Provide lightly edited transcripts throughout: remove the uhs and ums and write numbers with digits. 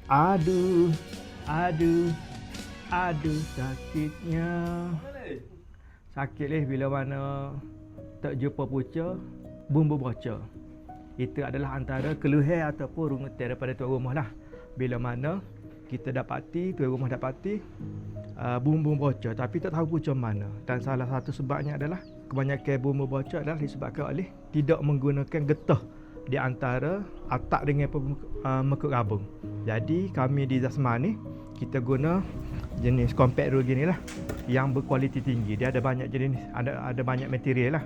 Aduh, aduh, aduh sakitnya. Sakit bila mana tak jumpa punca, bumbu bocor. Itu adalah antara keluhan ataupun rungutan daripada tuan rumah lah. Bila mana kita dapati, tuan rumah dapati bumbu bocor tapi tak tahu punca mana. Dan salah satu sebabnya adalah kebanyakan bumbu bocor adalah disebabkan oleh tidak menggunakan getah di antara atap dengan mekuk rabung. Jadi kami di Zasma ni kita guna jenis compact rule gini lah yang berkualiti tinggi. Dia ada banyak jenis, ada banyak material lah.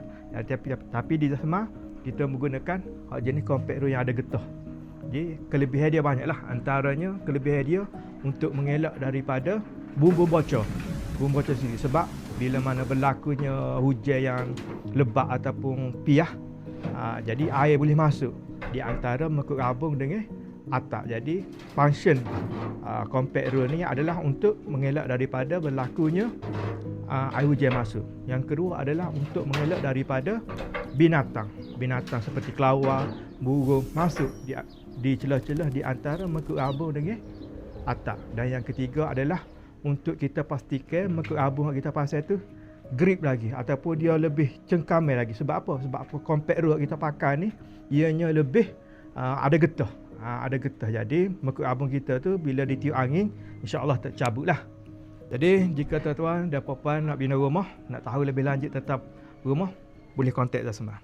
Tapi di Zasma kita menggunakan jenis compact rule yang ada getah. Jadi kelebihan dia banyak lah. Antaranya kelebihan dia untuk mengelak daripada bumbu bocor. Bumbu bocor sendiri sebab bila mana berlakunya hujan yang lebat ataupun piah, jadi air boleh masuk di antara mekuk rabung dengan atap. Jadi function compact rule ni adalah untuk mengelak daripada berlakunya air hujan masuk. Yang kedua adalah untuk mengelak daripada binatang seperti kelawar, burung masuk di celah-celah di antara mekuk rabung dengan atap. Dan yang ketiga adalah untuk kita pastikan mekuk rabung yang kita pasang tu grip lagi ataupun dia lebih cengkamai lagi. Sebab apa? Sebab apa compact rule kita pakai ni ianya lebih ada getah. Ada getah. Jadi mekuk rabung kita tu bila ditiup angin insya-Allah tak cabut lah. Jadi jika tuan-tuan dan puan-puan nak bina rumah, nak tahu lebih lanjut tentang rumah, boleh kontak Zasma.